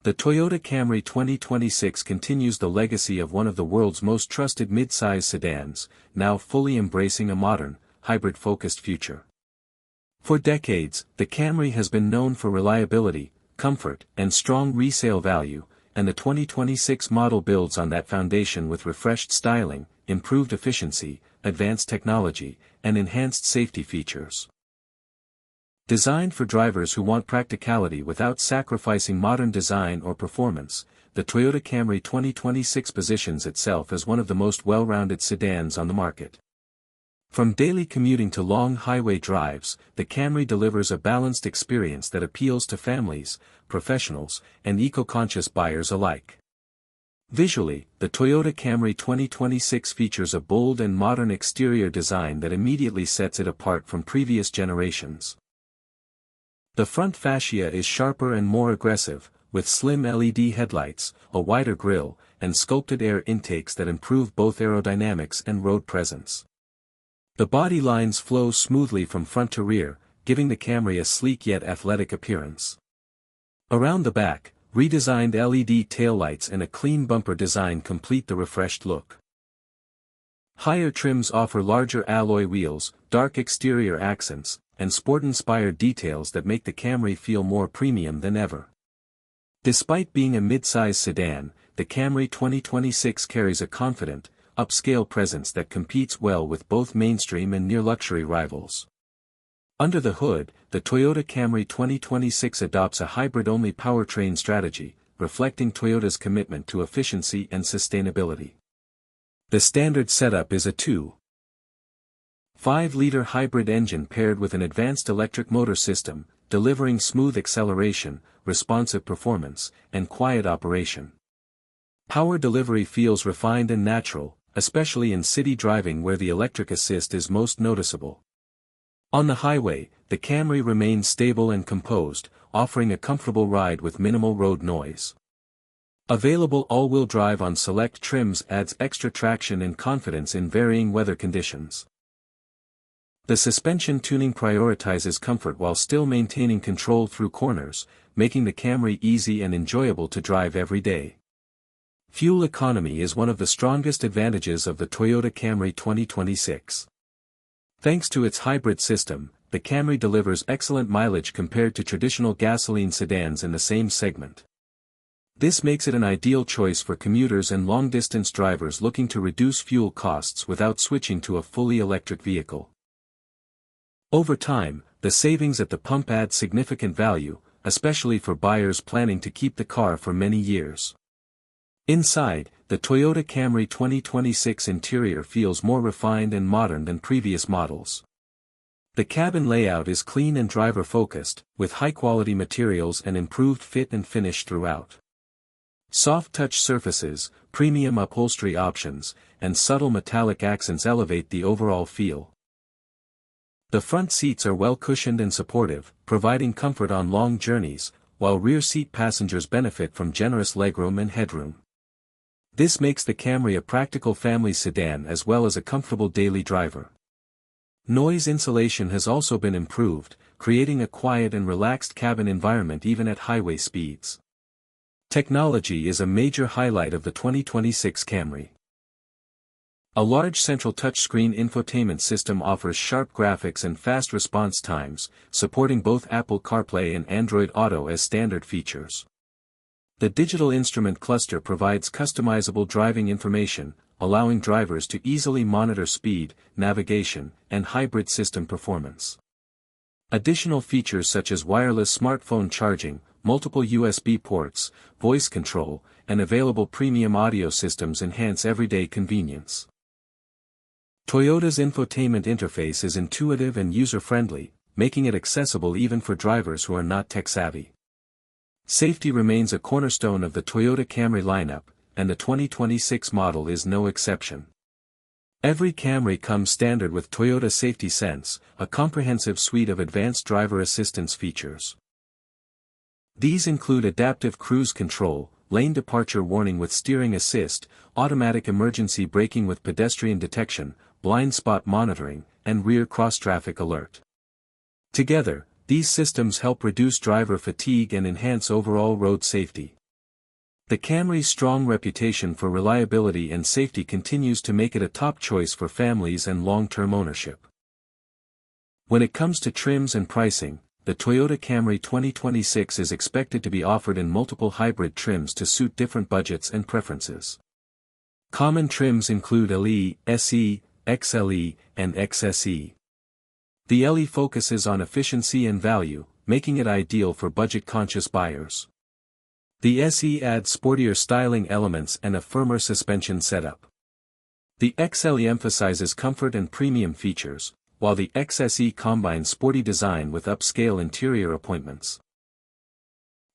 The Toyota Camry 2026 continues the legacy of one of the world's most trusted mid-size sedans, now fully embracing a modern, hybrid-focused future. For decades, the Camry has been known for reliability, comfort, and strong resale value, and the 2026 model builds on that foundation with refreshed styling, improved efficiency, advanced technology, and enhanced safety features. Designed for drivers who want practicality without sacrificing modern design or performance, the Toyota Camry 2026 positions itself as one of the most well-rounded sedans on the market. From daily commuting to long highway drives, the Camry delivers a balanced experience that appeals to families, professionals, and eco-conscious buyers alike. Visually, the Toyota Camry 2026 features a bold and modern exterior design that immediately sets it apart from previous generations. The front fascia is sharper and more aggressive, with slim LED headlights, a wider grille, and sculpted air intakes that improve both aerodynamics and road presence. The body lines flow smoothly from front to rear, giving the Camry a sleek yet athletic appearance. Around the back, redesigned LED taillights and a clean bumper design complete the refreshed look. Higher trims offer larger alloy wheels, dark exterior accents, and sport-inspired details that make the Camry feel more premium than ever. Despite being a mid-size sedan, the Camry 2026 carries a confident, upscale presence that competes well with both mainstream and near-luxury rivals. Under the hood, the Toyota Camry 2026 adopts a hybrid-only powertrain strategy, reflecting Toyota's commitment to efficiency and sustainability. The standard setup is a 2.5-liter hybrid engine paired with an advanced electric motor system, delivering smooth acceleration, responsive performance, and quiet operation. Power delivery feels refined and natural, especially in city driving where the electric assist is most noticeable. On the highway, the Camry remains stable and composed, offering a comfortable ride with minimal road noise. Available all-wheel drive on select trims adds extra traction and confidence in varying weather conditions. The suspension tuning prioritizes comfort while still maintaining control through corners, making the Camry easy and enjoyable to drive every day. Fuel economy is one of the strongest advantages of the Toyota Camry 2026. Thanks to its hybrid system, the Camry delivers excellent mileage compared to traditional gasoline sedans in the same segment. This makes it an ideal choice for commuters and long-distance drivers looking to reduce fuel costs without switching to a fully electric vehicle. Over time, the savings at the pump add significant value, especially for buyers planning to keep the car for many years. Inside, the Toyota Camry 2026 interior feels more refined and modern than previous models. The cabin layout is clean and driver-focused, with high-quality materials and improved fit and finish throughout. Soft touch surfaces, premium upholstery options, and subtle metallic accents elevate the overall feel. The front seats are well cushioned and supportive, providing comfort on long journeys, while rear seat passengers benefit from generous legroom and headroom. This makes the Camry a practical family sedan as well as a comfortable daily driver. Noise insulation has also been improved, creating a quiet and relaxed cabin environment even at highway speeds. Technology is a major highlight of the 2026 Camry. A large central touchscreen infotainment system offers sharp graphics and fast response times, supporting both Apple CarPlay and Android Auto as standard features. The digital instrument cluster provides customizable driving information, allowing drivers to easily monitor speed, navigation, and hybrid system performance. Additional features such as wireless smartphone charging, multiple USB ports, voice control, and available premium audio systems enhance everyday convenience. Toyota's infotainment interface is intuitive and user-friendly, making it accessible even for drivers who are not tech-savvy. Safety remains a cornerstone of the Toyota Camry lineup, and the 2026 model is no exception. Every Camry comes standard with Toyota Safety Sense, a comprehensive suite of advanced driver assistance features. These include adaptive cruise control, lane departure warning with steering assist, automatic emergency braking with pedestrian detection, blind spot monitoring, and rear cross-traffic alert. Together, these systems help reduce driver fatigue and enhance overall road safety. The Camry's strong reputation for reliability and safety continues to make it a top choice for families and long-term ownership. When it comes to trims and pricing, the Toyota Camry 2026 is expected to be offered in multiple hybrid trims to suit different budgets and preferences. Common trims include LE, SE, XLE, and XSE. The LE focuses on efficiency and value, making it ideal for budget-conscious buyers. The SE adds sportier styling elements and a firmer suspension setup. The XLE emphasizes comfort and premium features, while the XSE combines sporty design with upscale interior appointments.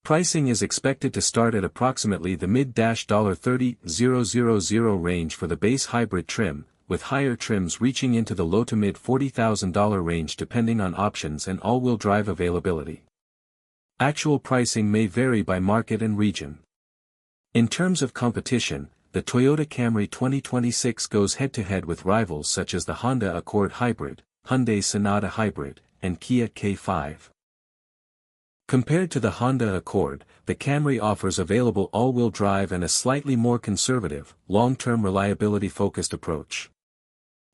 Pricing is expected to start at approximately the mid-$30,000 range for the base hybrid trim, with higher trims reaching into the low to mid-$40,000 range depending on options and all-wheel drive availability. Actual pricing may vary by market and region. In terms of competition, the Toyota Camry 2026 goes head-to-head with rivals such as the Honda Accord Hybrid, Hyundai Sonata Hybrid, and Kia K5. Compared to the Honda Accord, the Camry offers available all-wheel drive and a slightly more conservative, long-term reliability-focused approach.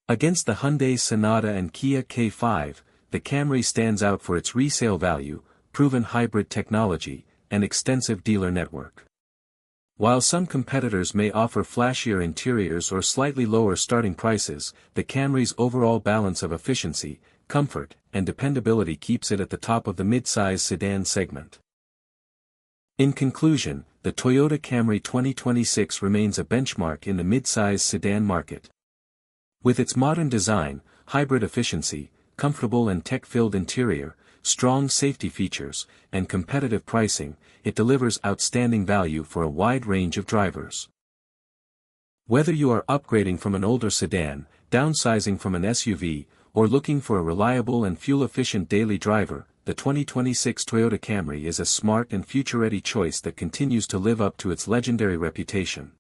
Against the Hyundai Sonata and Kia K5, the Camry stands out for its resale value, proven hybrid technology, and extensive dealer network. While some competitors may offer flashier interiors or slightly lower starting prices, the Camry's overall balance of efficiency, comfort, and dependability keeps it at the top of the midsize sedan segment. In conclusion, the Toyota Camry 2026 remains a benchmark in the midsize sedan market. With its modern design, hybrid efficiency, comfortable and tech-filled interior, strong safety features, and competitive pricing, it delivers outstanding value for a wide range of drivers. Whether you are upgrading from an older sedan, downsizing from an SUV, or looking for a reliable and fuel-efficient daily driver, the 2026 Toyota Camry is a smart and future-ready choice that continues to live up to its legendary reputation.